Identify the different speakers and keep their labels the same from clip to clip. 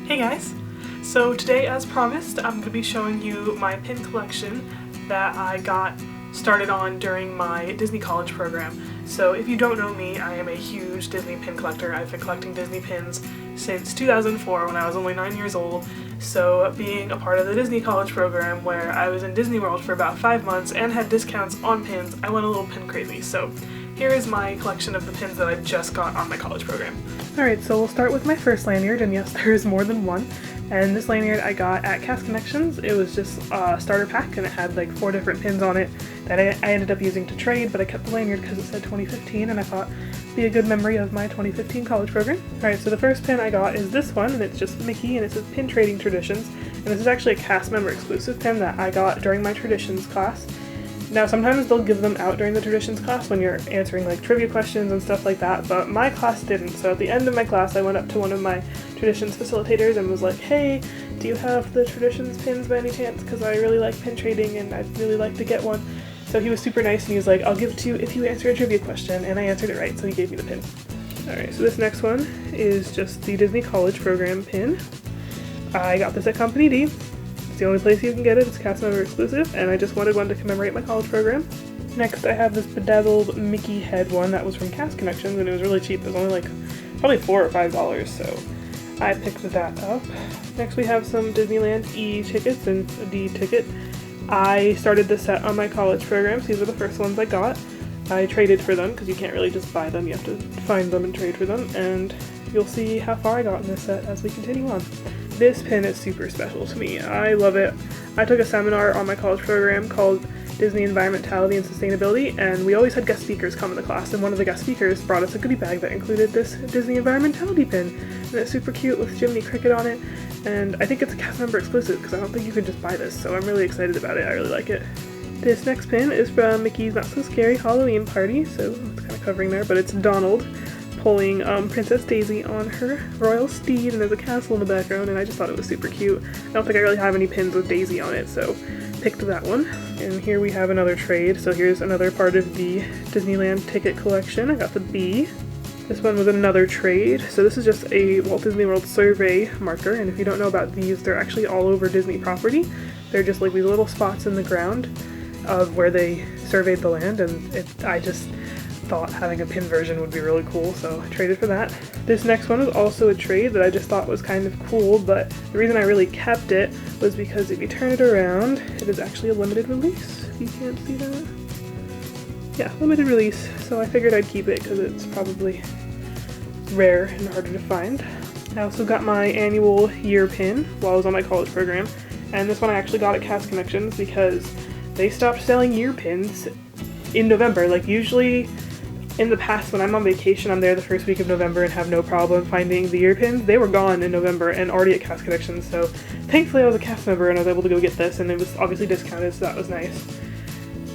Speaker 1: Hey guys! So today, as promised, I'm going to be showing you my pin collection that I got started on during my Disney college program. So if you don't know me, I am a huge Disney pin collector. I've been collecting Disney pins since 2004 when I was only 9 years old. So being a part of the Disney college program where I was in Disney World for about 5 months and had discounts on pins, I went a little pin crazy. So here is my collection of the pins that I just got on my college program. Alright, so we'll start with my first lanyard, and yes, there is more than one. And this lanyard I got at Cast Connections. It was just a starter pack and it had like 4 different pins on it that I ended up using to trade, but I kept the lanyard because it said 2015 and I thought it'd be a good memory of my 2015 college program. Alright, so the first pin I got is this one, and it's just Mickey, and it says Pin Trading Traditions. And this is actually a cast member exclusive pin that I got during my Traditions class. Now sometimes they'll give them out during the Traditions class when you're answering like trivia questions and stuff like that, but my class didn't. So at the end of my class I went up to one of my Traditions facilitators and was like, hey, do you have the Traditions pins by any chance? Because I really like pin trading and I'd really like to get one. So he was super nice and he was like, I'll give it to you if you answer a trivia question, and I answered it right, so he gave me the pin. Alright, so this next one is just the Disney College Program pin. I got this at Company D. It's the only place you can get it. It's cast member exclusive, and I just wanted one to commemorate my college program. Next I have this bedazzled Mickey head one that was from Cast Connections, and it was really cheap. It was only like probably $4 or $5, so I picked that up. Next we have some Disneyland E tickets and a D ticket. I started this set on my college program, so these are the first ones I got. I traded for them because you can't really just buy them, you have to find them and trade for them, and you'll see how far I got in this set as we continue on. This pin is super special to me. I love it. I took a seminar on my college program called Disney Environmentality and Sustainability, and we always had guest speakers come in the class, and one of the guest speakers brought us a goodie bag that included this Disney Environmentality pin, and it's super cute with Jiminy Cricket on it, and I think it's a cast member exclusive because I don't think you can just buy this, so I'm really excited about it. I really like it. This next pin is from Mickey's Not So Scary Halloween Party, so it's kind of covering there, but it's Donald pulling Princess Daisy on her royal steed, and there's a castle in the background, and I just thought it was super cute. I don't think I really have any pins with Daisy on it, so picked that one. And here we have another trade, so here's another part of the Disneyland ticket collection. I got the B. This one was another trade, so this is just a Walt Disney World survey marker, and if you don't know about these, they're actually all over Disney property. They're just like these little spots in the ground of where they surveyed the land, and I just thought having a pin version would be really cool, so I traded for that. This next one was also a trade that I just thought was kind of cool, but the reason I really kept it was because if you turn it around, it is actually a limited release. If you can't see that. Yeah, limited release, so I figured I'd keep it because it's probably rare and harder to find. I also got my annual year pin while I was on my college program, and this one I actually got at Cast Connections because they stopped selling year pins in November. Like usually in the past when I'm on vacation, I'm there the first week of November and have no problem finding the year pins. They were gone in November and already at Cast Connections, so thankfully I was a cast member and I was able to go get this, and it was obviously discounted, so that was nice.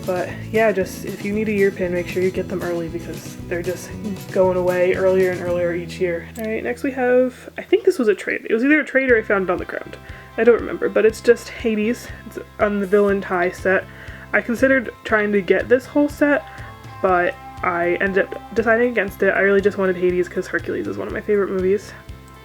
Speaker 1: But yeah, just if you need a year pin, make sure you get them early because they're just going away earlier and earlier each year. Alright, next we have, I think this was a trade. It was either a trade or I found it on the ground. I don't remember, but it's just Hades. It's on the Villain Tie set. I considered trying to get this whole set, but I ended up deciding against it. I really just wanted Hades because Hercules is one of my favorite movies.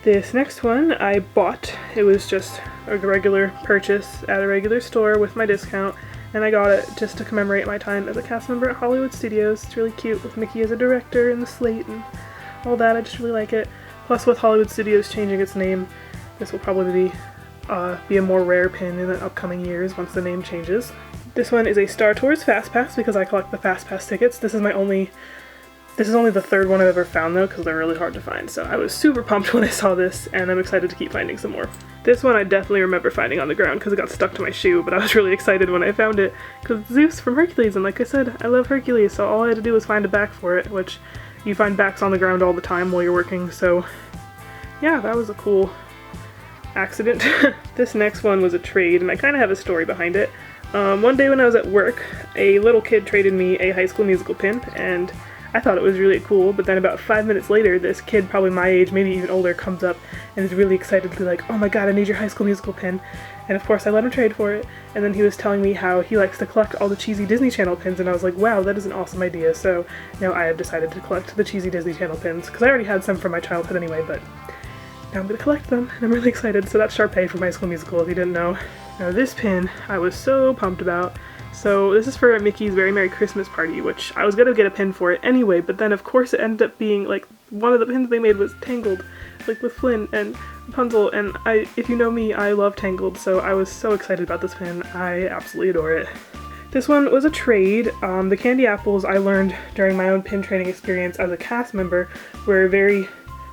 Speaker 1: This next one I bought. It was just a regular purchase at a regular store with my discount, and I got it just to commemorate my time as a cast member at Hollywood Studios. It's really cute with Mickey as a director and the slate and all that. I just really like it. Plus with Hollywood Studios changing its name, this will probably be a more rare pin in the upcoming years once the name changes. This one is a Star Tours Fast Pass because I collect the Fast Pass tickets. This is only the third one I've ever found though, because they're really hard to find. So I was super pumped when I saw this, and I'm excited to keep finding some more. This one I definitely remember finding on the ground because it got stuck to my shoe, but I was really excited when I found it because it's Zeus from Hercules, and like I said, I love Hercules, so all I had to do was find a back for it, which you find backs on the ground all the time while you're working, so yeah, that was a cool accident. This next one was a trade, and I kind of have a story behind it. One day when I was at work, a little kid traded me a High School Musical pin, and I thought it was really cool, but then about 5 minutes later, this kid, probably my age, maybe even older, comes up and is really excited to be like, oh my god, I need your High School Musical pin. And of course I let him trade for it, and then he was telling me how he likes to collect all the cheesy Disney Channel pins, and I was like, wow, that is an awesome idea. So now I have decided to collect the cheesy Disney Channel pins, because I already had some from my childhood anyway, but now I'm gonna collect them, and I'm really excited. So that's Sharpay from High School Musical, if you didn't know. Now this pin I was so pumped about. So this is for Mickey's Very Merry Christmas Party, which I was gonna get a pin for it anyway, but then of course it ended up being like one of the pins they made was Tangled, like with Flynn and Rapunzel, and if you know me, I love Tangled, so I was so excited about this pin. I absolutely adore it. This one was a trade. The candy apples I learned during my own pin trading experience as a cast member were very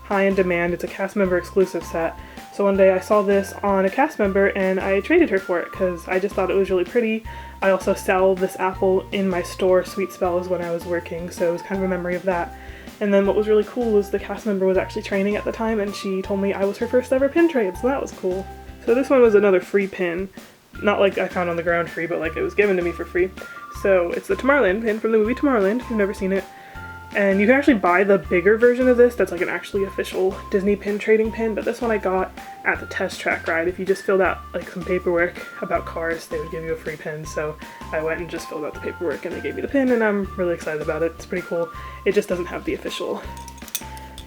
Speaker 1: high in demand. It's a cast member exclusive set. So one day I saw this on a cast member and I traded her for it because I just thought it was really pretty. I also sell this apple in my store, Sweet Spells, when I was working, so it was kind of a memory of that. And then what was really cool was the cast member was actually training at the time and she told me I was her first ever pin trade, so that was cool. So this one was another free pin. Not like I found on the ground free, but like it was given to me for free. So it's the Tomorrowland pin from the movie Tomorrowland, if you've never seen it. And you can actually buy the bigger version of this that's like an actually official Disney pin trading pin, but this one I got at the test track ride. If you just filled out like some paperwork about cars, they would give you a free pin. So I went and just filled out the paperwork and they gave me the pin, and I'm really excited about it. It's pretty cool. It just doesn't have the official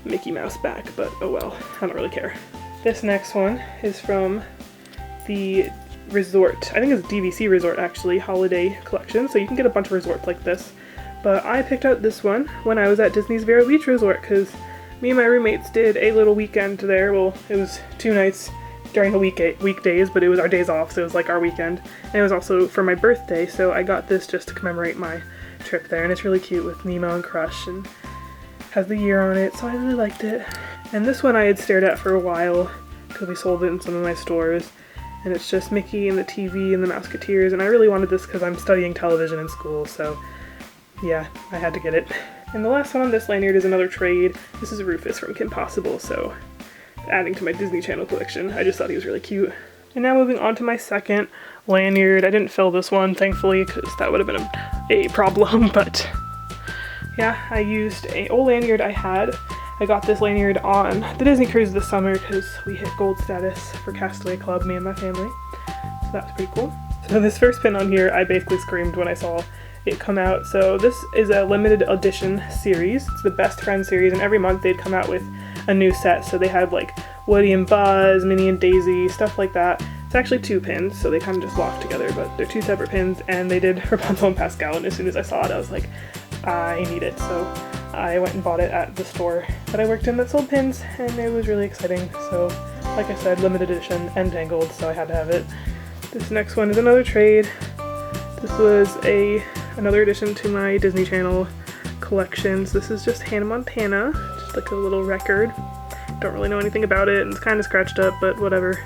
Speaker 1: Mickey Mouse back, but oh well, I don't really care. This next one is from the resort, I think it's DVC Resort actually, holiday collection, so you can get a bunch of resorts like this. But I picked out this one when I was at Disney's Vero Beach Resort because me and my roommates did a little weekend there. Well, it was 2 nights during the weekdays, but it was our days off, so it was like our weekend. And it was also for my birthday, so I got this just to commemorate my trip there, and it's really cute with Nemo and Crush and has the year on it, so I really liked it. And this one I had stared at for a while because we sold it in some of my stores. And it's just Mickey and the TV and the Mouseketeers, and I really wanted this because I'm studying television in school, so yeah, I had to get it. And the last one on this lanyard is another trade. This is Rufus from Kim Possible, so adding to my Disney Channel collection. I just thought he was really cute. And now moving on to my second lanyard. I didn't fill this one, thankfully, because that would have been a problem, but yeah, I used an old lanyard I had. I got this lanyard on the Disney cruise this summer because we hit gold status for Castaway Club, me and my family. So that was pretty cool. So this first pin on here, I basically screamed when I saw it come out. So this is a limited edition series. It's the Best Friends series, and every month they'd come out with a new set. So they had like Woody and Buzz, Minnie and Daisy, stuff like that. It's actually 2 pins, so they kind of just lock together, but they're 2 separate pins, and they did Rapunzel and Pascal, and as soon as I saw it, I was like, I need it. So I went and bought it at the store that I worked in that sold pins, and it was really exciting. So like I said, limited edition and Tangled, so I had to have it. This next one is another trade. This was another addition to my Disney Channel collections. This is just Hannah Montana, just like a little record. Don't really know anything about it, and it's kind of scratched up, but whatever.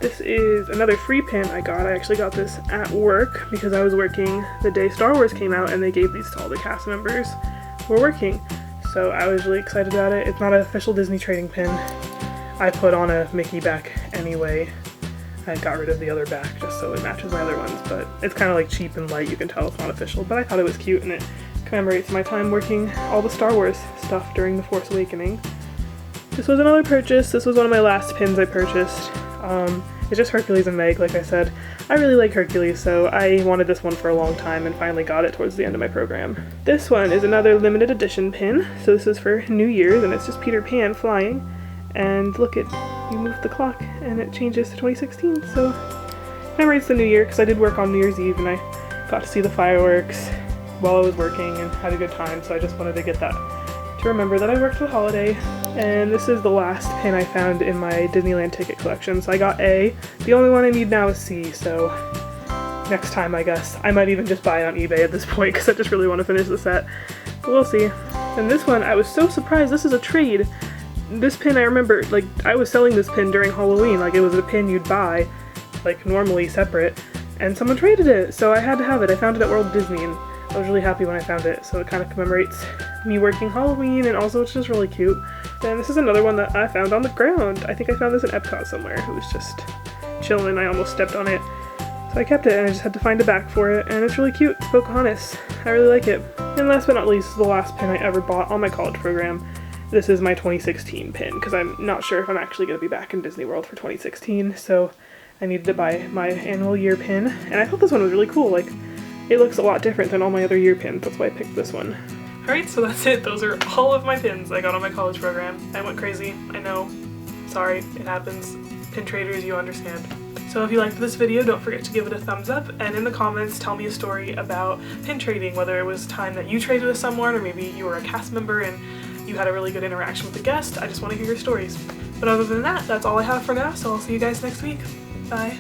Speaker 1: This is another free pin I got. I actually got this at work because I was working the day Star Wars came out, and they gave these to all the cast members who were working. So I was really excited about it. It's not an official Disney trading pin. I put on a Mickey back anyway. I got rid of the other back just so it matches my other ones, but it's kind of like cheap and light. You can tell it's not official, but I thought it was cute, and it commemorates my time working all the Star Wars stuff during The Force Awakens. This was another purchase. This was one of my last pins I purchased. It's just Hercules and Meg, like I said. I really like Hercules, so I wanted this one for a long time and finally got it towards the end of my program. This one is another limited edition pin, so this is for New Year's, and it's just Peter Pan flying. And look, you move the clock and it changes to 2016, so it commemorates the new year because I did work on New Year's Eve and I got to see the fireworks while I was working and had a good time, so I just wanted to get that to remember that I worked the holiday. And this is the last pin I found in my Disneyland ticket collection. So I got A. The only one I need now is C, so next time I guess. I might even just buy it on eBay at this point because I just really want to finish the set. But we'll see. And this one, I was so surprised. This is a trade. This pin, I remember, like, I was selling this pin during Halloween. Like, it was a pin you'd buy, like, normally separate. And someone traded it, so I had to have it. I found it at World Disney, and I was really happy when I found it. So it kind of commemorates me working Halloween, and also it's just really cute. And this is another one that I found on the ground. I think I found this in Epcot somewhere. It was just chilling. I almost stepped on it. So I kept it, and I just had to find a back for it, and it's really cute. It's Pocahontas. I really like it. And last but not least, the last pin I ever bought on my college program. This is my 2016 pin, because I'm not sure if I'm actually going to be back in Disney World for 2016, so I needed to buy my annual year pin, and I thought this one was really cool. Like, it looks a lot different than all my other year pins, that's why I picked this one. Alright, so that's it. Those are all of my pins I got on my college program. I went crazy, I know. sorry, it happens. Pin traders, you understand. So if you liked this video, don't forget to give it a thumbs up, and in the comments tell me a story about pin trading, whether it was time that you traded with someone or maybe you were a cast member and you had a really good interaction with the guest. I just want to hear your stories. But other than that, that's all I have for now, so I'll see you guys next week. Bye.